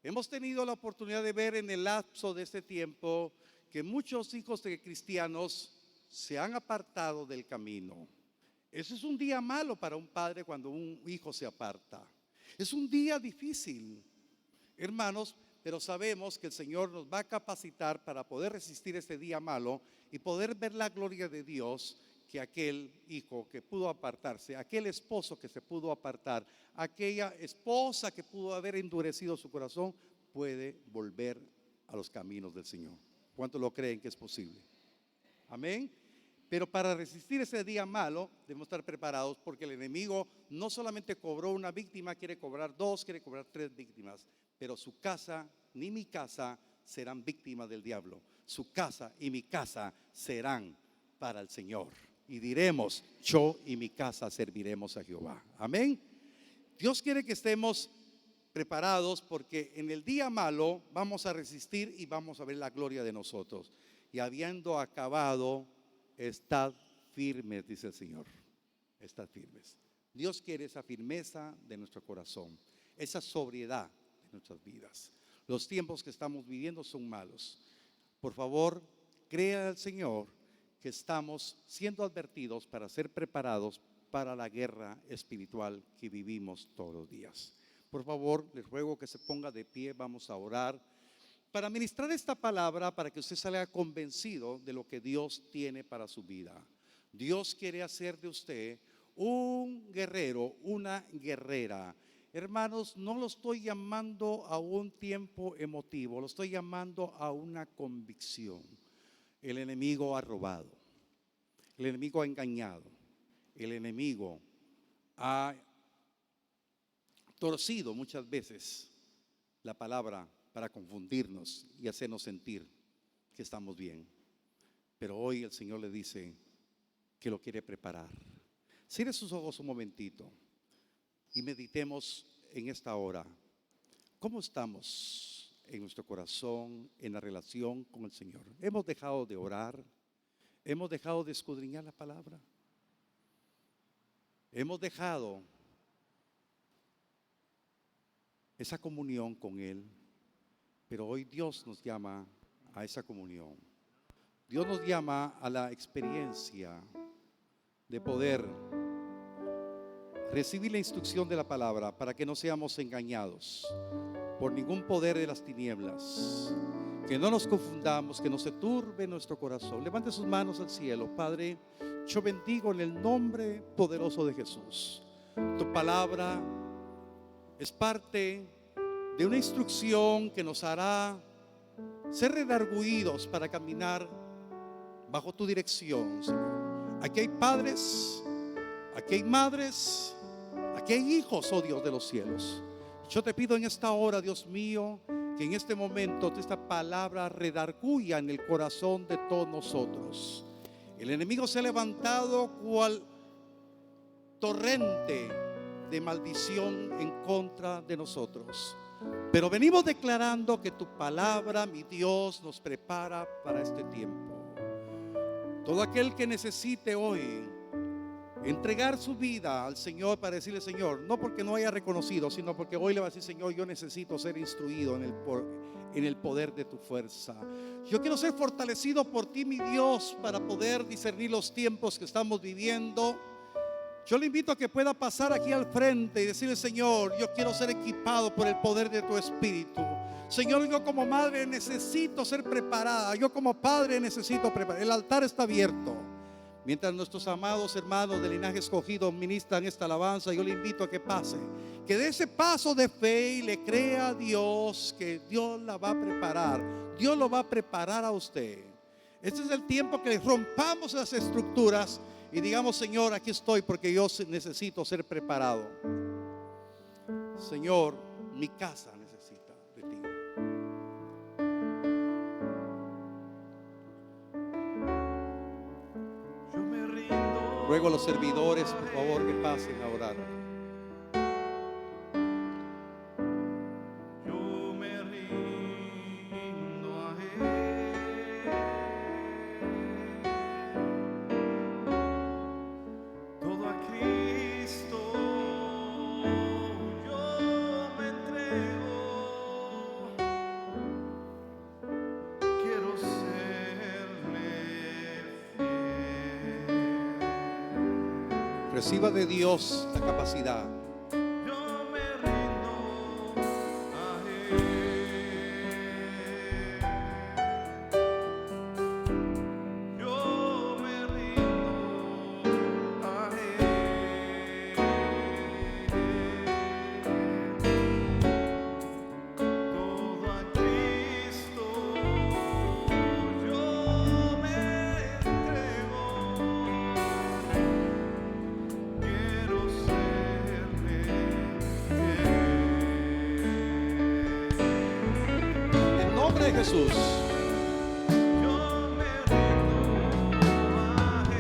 Hemos tenido la oportunidad de ver en el lapso de este tiempo que muchos hijos de cristianos se han apartado del camino. Ese es un día malo para un padre cuando un hijo se aparta. Es un día difícil, hermanos, pero sabemos que el Señor nos va a capacitar para poder resistir este día malo y poder ver la gloria de Dios, que aquel hijo que pudo apartarse, aquel esposo que se pudo apartar, aquella esposa que pudo haber endurecido su corazón, puede volver a los caminos del Señor. ¿Cuántos lo creen que es posible? Amén. Pero para resistir ese día malo debemos estar preparados, porque el enemigo no solamente cobró una víctima, quiere cobrar dos, quiere cobrar tres víctimas. Pero su casa ni mi casa serán víctimas del diablo. Su casa y mi casa serán para el Señor. Y diremos: yo y mi casa serviremos a Jehová. Amén. Dios quiere que estemos preparados, porque en el día malo vamos a resistir y vamos a ver la gloria de nosotros. Y habiendo acabado, estad firmes, dice el Señor. Estad firmes. Dios quiere esa firmeza de nuestro corazón, esa sobriedad de nuestras vidas. Los tiempos que estamos viviendo son malos. Por favor, crea al Señor que estamos siendo advertidos para ser preparados para la guerra espiritual que vivimos todos los días. Por favor, les ruego que se ponga de pie. Vamos a orar para ministrar esta palabra, para que usted salga convencido de lo que Dios tiene para su vida. Dios quiere hacer de usted un guerrero, una guerrera. Hermanos, no lo estoy llamando a un tiempo emotivo, lo estoy llamando a una convicción. El enemigo ha robado, el enemigo ha engañado, el enemigo ha torcido muchas veces la palabra para confundirnos y hacernos sentir que estamos bien. Pero hoy el Señor le dice que lo quiere preparar. Cierre sus ojos un momentito y meditemos en esta hora. ¿Cómo estamos en nuestro corazón, en la relación con el Señor? ¿Hemos dejado de orar? ¿Hemos dejado de escudriñar la palabra? ¿Hemos dejado esa comunión con Él? Pero hoy Dios nos llama a esa comunión. Dios nos llama a la experiencia de poder recibir la instrucción de la palabra, para que no seamos engañados por ningún poder de las tinieblas, que no nos confundamos, que no se turbe nuestro corazón. Levante sus manos al cielo. Padre, yo bendigo en el nombre poderoso de Jesús. Tu palabra es parte de una instrucción que nos hará ser redarguidos para caminar bajo tu dirección, Señor. Aquí hay padres, aquí hay madres, aquí hay hijos, oh Dios de los cielos. Yo te pido en esta hora, Dios mío, que en este momento esta palabra redarguya en el corazón de todos nosotros. El enemigo se ha levantado cual torrente de maldición en contra de nosotros. Pero venimos declarando que tu palabra, mi Dios, nos prepara para este tiempo. Todo aquel que necesite hoy entregar su vida al Señor, para decirle: Señor, no porque no haya reconocido, sino porque hoy le va a decir: Señor, yo necesito ser instruido en el poder de tu fuerza. Yo quiero ser fortalecido por ti, mi Dios, para poder discernir los tiempos que estamos viviendo. Yo le invito a que pueda pasar aquí al frente y decirle: Señor, yo quiero ser equipado por el poder de tu Espíritu. Señor, yo como madre necesito ser preparada. Yo como padre necesito preparar. El altar está abierto. Mientras nuestros amados hermanos del linaje escogido ministran esta alabanza, yo le invito a que pase, que dé ese paso de fe y le crea a Dios que Dios la va a preparar. Dios lo va a preparar a usted. Este es el tiempo que rompamos las estructuras y digamos: Señor, aquí estoy, porque yo necesito ser preparado. Señor, mi casa necesita de ti. Yo me rindo. Ruego a los servidores, por favor, que pasen a orar. Yo me rindo a Él. Todo a Cristo yo me entrego. Quiero serle fiel. Reciba de Dios la capacidad. yo me rindo a Él. Yo me rindo a Él. Todo a Cristo yo me entrego. Quiero serle fiel. En nombre de Jesús. Yo me rindo a Él.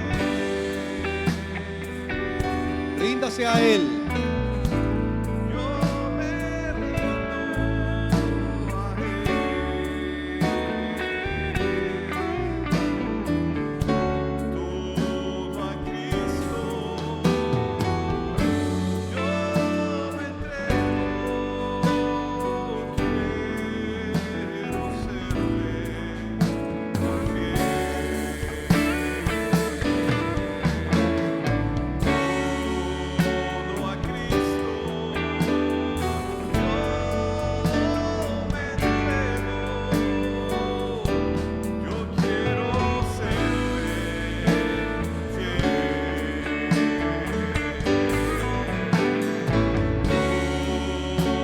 Ríndase a Él. Yo me rindo a Él. Todo a Cristo yo me entrego. Quiero serle fiel. Todo a Cristo yo me entrego. Yo quiero serle fiel.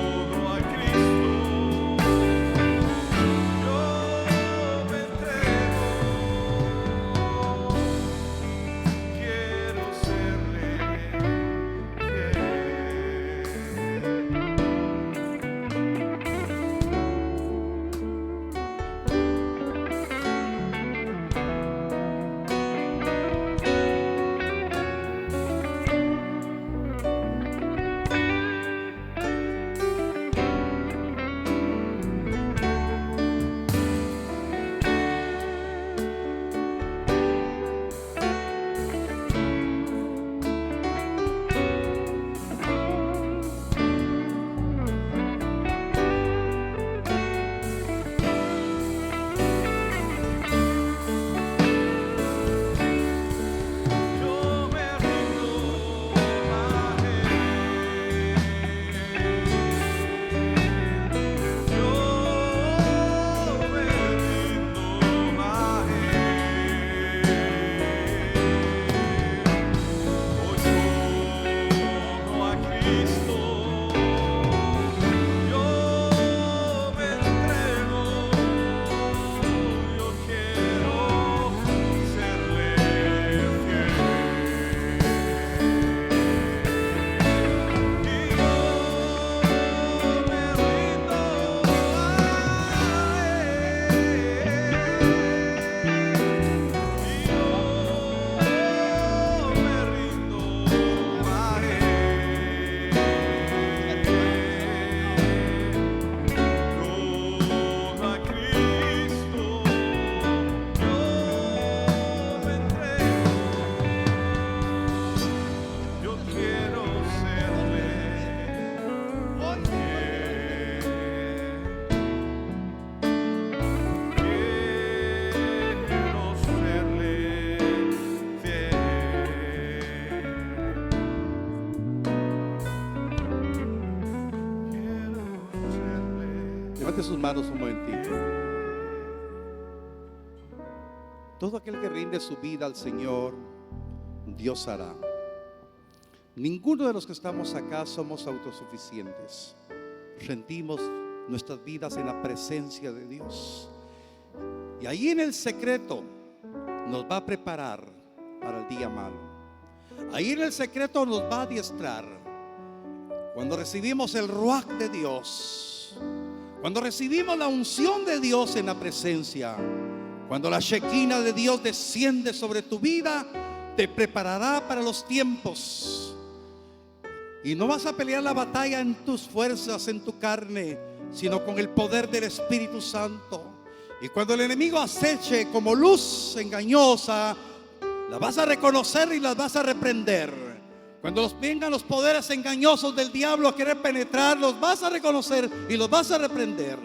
Todo a Cristo yo me entrego. Quiero serle yo me rindo a Él. Yo me rindo a Él. Hoy todo a Cristo yo me entrego. Yo quiero serle fiel. Y yo me rindo a Él. Y yo me rindo a Él. Todo a Cristo yo me entrego. Yo quiero serle fiel. Quiero serle fiel. Quiero serle. Levante sus manos un momentito. Todo aquel que rinde su vida al Señor, Dios hará. Ninguno de los que estamos acá somos autosuficientes. Rendimos nuestras vidas en la presencia de Dios. Y ahí en el secreto nos va a preparar para el día malo. Ahí en el secreto nos va a adiestrar. Cuando recibimos el ruach de Dios, cuando recibimos la unción de Dios en la presencia, cuando la shekinah de Dios desciende sobre tu vida, te preparará para los tiempos. Y no vas a pelear la batalla en tus fuerzas, en tu carne, sino con el poder del Espíritu Santo. Y cuando el enemigo aceche como luz engañosa, la vas a reconocer y las vas a reprender. Cuando vengan los poderes engañosos del diablo a querer penetrar, los vas a reconocer y los vas a reprender.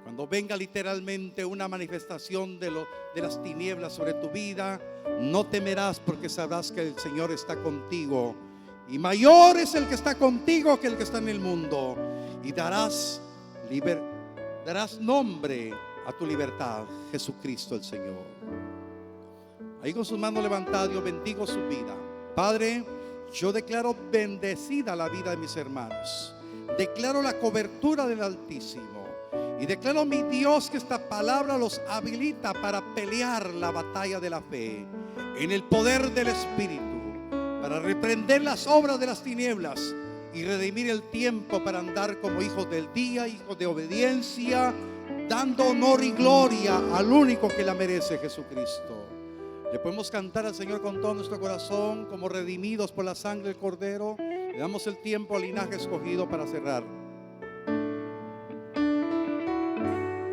Cuando Cuando venga literalmente una manifestación de las tinieblas sobre tu vida, no temerás, porque sabrás que el Señor está contigo. Y mayor es el que está contigo que el que está en el mundo. Y darás nombre a tu libertad, Jesucristo el Señor. Ahí con sus manos levantadas, yo bendigo su vida. Padre, yo declaro bendecida la vida de mis hermanos. Declaro la cobertura del Altísimo. Y declaro, mi Dios, que esta palabra los habilita para pelear la batalla de la fe en el poder del Espíritu, para reprender las obras de las tinieblas y redimir el tiempo para andar como hijos del día, hijos de obediencia, dando honor y gloria al único que la merece, Jesucristo. Le podemos cantar al Señor con todo nuestro corazón, como redimidos por la sangre del Cordero. Le damos el tiempo al linaje escogido para cerrar.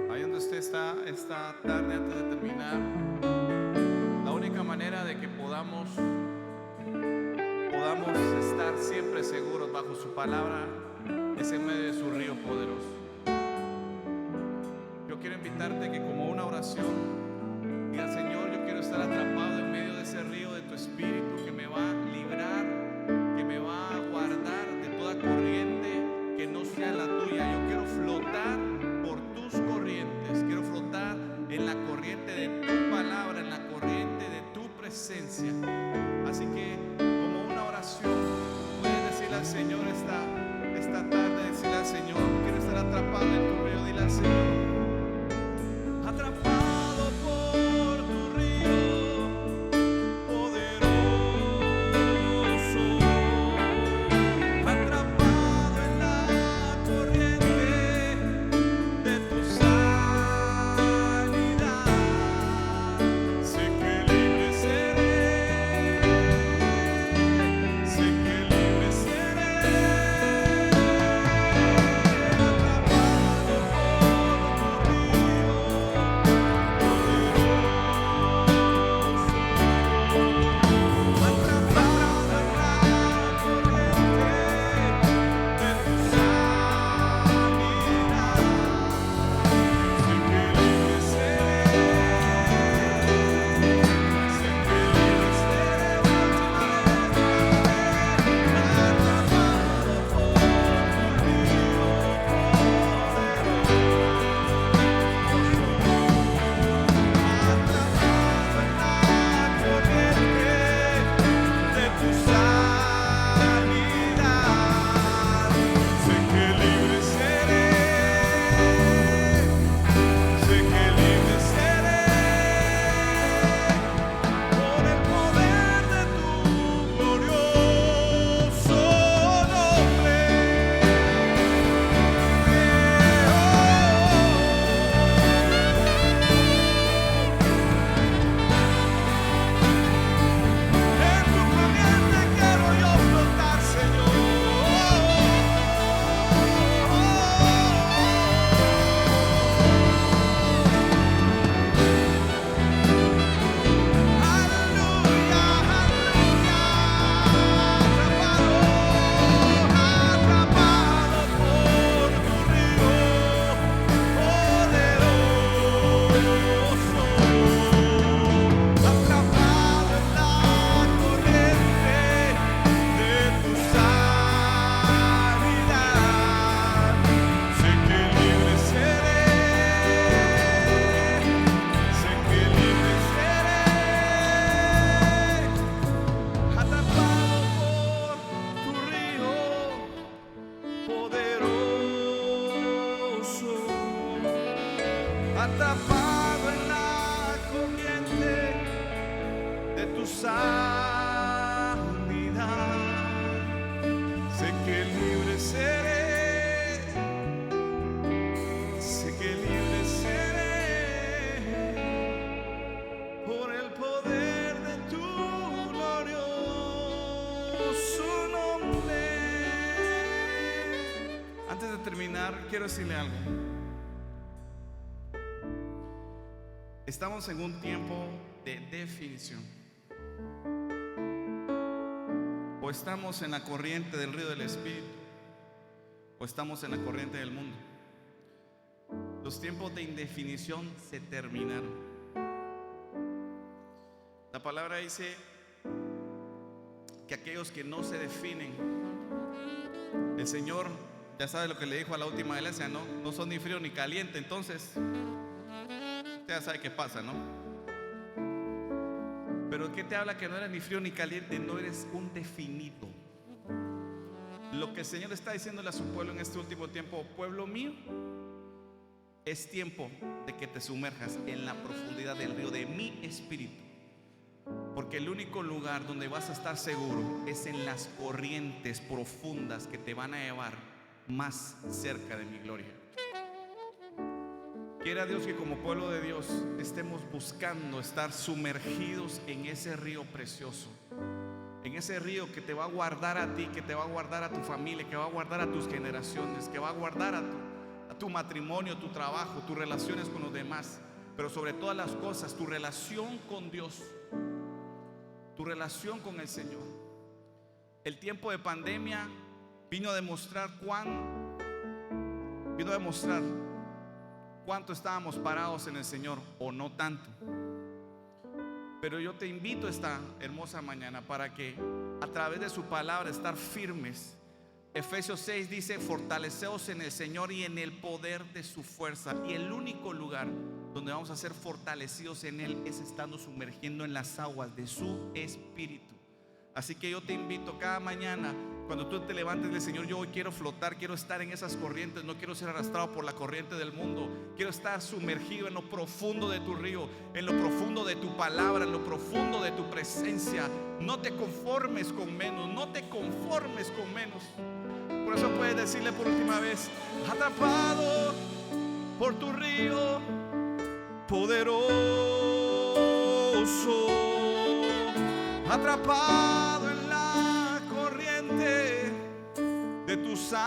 Ahí donde usted está esta tarde, antes de terminar, la única manera de que podamos estar siempre seguros bajo su palabra es en medio de su río poderoso. Yo quiero invitarte que, como una oración, diga: Señor, yo quiero estar atrapado en medio de ese río de tu Espíritu que me va a librar, que me va a guardar de toda corriente que no sea la tuya. Yo quiero flotar por tus corrientes, quiero flotar en la corriente de tu palabra, en la corriente de tu presencia. Así que, como una oración, puedes decirle al Señor esta tarde, decirle al Señor: quiero estar atrapado en tu río. Dile al Señor: atrapado por tu río poderoso, atrapado en la corriente de tu sanidad. Sé que libre seré, sé que libre seré, atrapado por tu atrapado en la corriente de tu sanidad. Sé que libre seré, sé que libre seré por el poder de tu glorioso nombre. Antes de terminar, quiero decirle algo. Estamos en un tiempo de definición. O estamos en la corriente del río del Espíritu, o estamos en la corriente del mundo. Los tiempos de indefinición se terminaron. La palabra dice que aquellos que no se definen, el Señor ya sabe lo que le dijo a la última iglesia, ¿no? No son ni frío ni caliente. Entonces usted ya sabe qué pasa, ¿no? Pero ¿qué te habla que no eres ni frío ni caliente? No eres un definido. Lo que el Señor está diciéndole a su pueblo en este último tiempo: pueblo mío, es tiempo de que te sumerjas en la profundidad del río de mi espíritu, porque el único lugar donde vas a estar seguro es en las corrientes profundas que te van a llevar más cerca de mi gloria. Quiera Dios que como pueblo de Dios estemos buscando estar sumergidos en ese río precioso, en ese río que te va a guardar a ti, que te va a guardar a tu familia, que va a guardar a tus generaciones, que va a guardar a tu matrimonio, tu trabajo, tus relaciones con los demás, pero sobre todas las cosas, tu relación con Dios, tu relación con el Señor. El tiempo de pandemia vino a demostrar cuánto estábamos parados en el Señor, o no tanto. Pero yo te invito esta hermosa mañana para que a través de su palabra estar firmes. Efesios 6 dice: fortaleceos en el Señor y en el poder de su fuerza. Y el único lugar donde vamos a ser fortalecidos en Él es estando sumergiendo en las aguas de su espíritu. Así que yo te invito cada mañana, cuando tú te levantes, del Señor, yo hoy quiero flotar, quiero estar en esas corrientes, no quiero ser arrastrado por la corriente del mundo. Quiero estar sumergido en lo profundo de tu río, en lo profundo de tu palabra, en lo profundo de tu presencia. No te conformes con menos, no te conformes con menos. Por eso puedes decirle por última vez: atrapado por tu río poderoso, atrapado en la corriente de tu sanidad,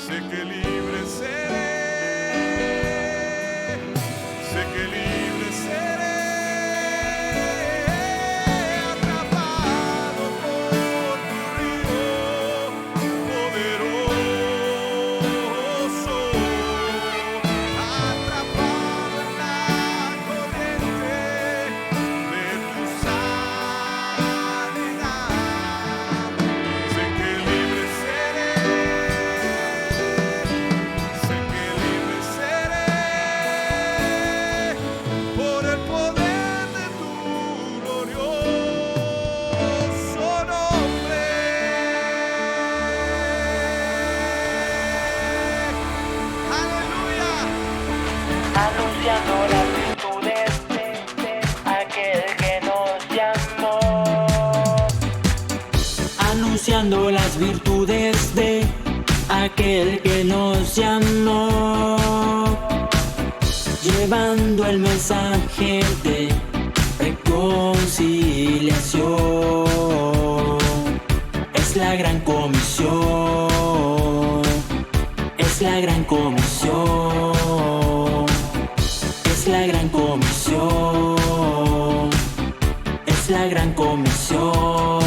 sé que libre seré, sé que libre seré, atrapado por tu río poderoso, atrapado en la corriente de tu sanidad, sé que libre seré, sé que libre seré, por el poder de tu glorioso nombre. Aleluya. Anunciando las virtudes de aquel que nos llamó. Anunciando las virtudes de aquel que nos llamó. Llevando el mensaje de reconciliación. Es la gran comisión. Es la gran comisión. Es la gran comisión. Es la gran comisión.